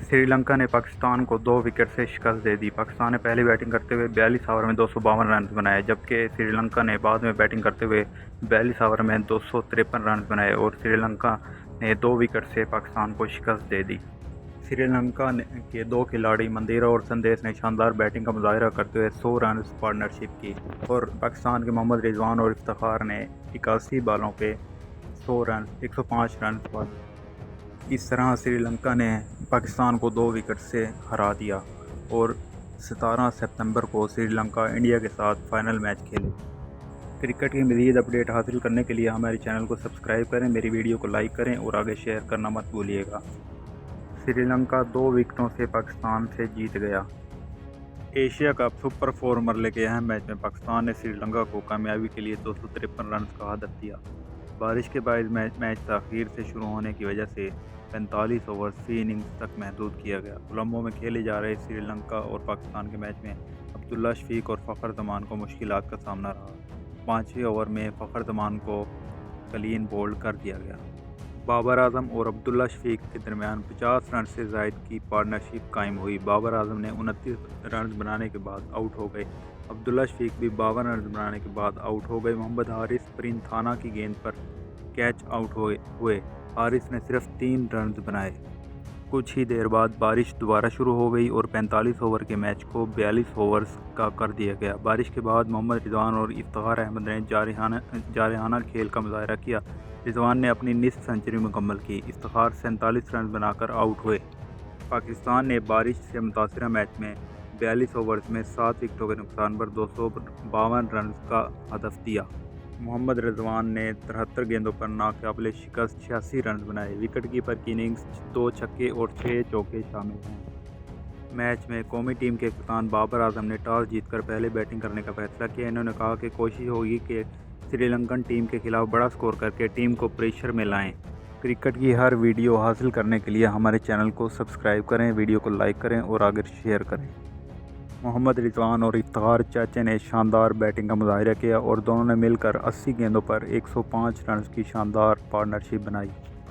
श्री लंका ने पाकिस्तान को 2 विकेट से शिकस्त दे दी। पाकिस्तान ने पहले बैटिंग करते हुए 42 ओवर में 252 रन बनाए, जबकि श्रीलंका ने बाद में बैटिंग करते हुए 42 ओवर में 253 रन बनाए और श्रीलंका ने 2 विकेट से पाकिस्तान को शिकस्त दे दी। श्रीलंका के 2 खिलाड़ी मंदेरा और संदेश ने शानदार बैटिंग का मुजाहरा करते हुए 100 रन पार्टनरशिप की और पाकिस्तान के मोहम्मद रिजवान और इफ्तिखार ने 81 बालों पे 100 रन 105 रन पर। इस तरह श्रीलंका ने पाकिस्तान को 2 विकेट से हरा दिया और 17 सितंबर को श्रीलंका इंडिया के साथ फाइनल मैच खेले। क्रिकेट की मज़ीद अपडेट हासिल करने के लिए हमारे चैनल को सब्सक्राइब करें, मेरी वीडियो को लाइक करें और आगे शेयर करना मत भूलिएगा। श्रीलंका 2 विकेटों से पाकिस्तान से जीत गया। एशिया कप सुपर 4 मरले के अहम मैच में पाकिस्तान ने श्रीलंका को कामयाबी के लिए 253 रन का हदफ दिया। बारिश के बाद मैच ताख़ीर से शुरू होने की वजह से 45 ओवर 3 इनिंग्स तक महदूद किया गया। कोलंबो में खेले जा रहे श्रीलंका और पाकिस्तान के मैच में अब्दुल्ला शफीक और फ़खर जमान को मुश्किलात का सामना रहा। 5वें ओवर में फ़खर जमान को क्लीन बोल्ड कर दिया गया। बाबर आजम और अब्दुल्ला शफीक के दरमियान 50 रन से ज़ायद की पार्टनरशिप कायम हुई। बाबर आजम ने 29 रन बनाने के बाद आउट हो गए। अब्दुल्ला शफीक भी 52 रन बनाने के बाद आउट हो गए। मोहम्मद हारिस परिंथाना की गेंद पर कैच आउट हुए। हारिस ने सिर्फ 3 रन बनाए। कुछ ही देर बाद बारिश दोबारा शुरू हो गई और 45 ओवर के मैच को 42 ओवर्स का कर दिया गया। बारिश के बाद मोहम्मद रिजवान और इफ्तिखार अहमद ने जारहाना खेल का मुजाहरा किया। रिजवान ने अपनी निस्फ सेंचुरी मुकम्मल की। इफ्तिखार 47 रन बनाकर आउट हुए। पाकिस्तान ने बारिश से मुतासरा मैच में 42 ओवर्स में 7 विकेटों के नुकसान पर 252 रन का हदफ दिया। मोहम्मद रिजवान ने 73 गेंदों पर नाकाबिले शिकस्त 86 रन बनाए। विकेट कीपर की इनिंग्स 2 छक्के और 6 चौके शामिल हैं। मैच में कौमी टीम के कप्तान बाबर आजम ने टॉस जीतकर पहले बैटिंग करने का फैसला किया। इन्होंने कहा कि कोशिश होगी कि श्रीलंकन टीम के खिलाफ बड़ा स्कोर करके टीम को प्रेशर में लाएं। क्रिकेट की हर वीडियो हासिल करने के लिए हमारे चैनल को सब्सक्राइब करें, वीडियो को लाइक करें और आगे शेयर करें। मोहम्मद रिजवान और इफ्तिखार चाचा ने शानदार बैटिंग का मुजाहरा किया और दोनों ने मिलकर 80 गेंदों पर 105 रन की शानदार पार्टनरशिप बनाई।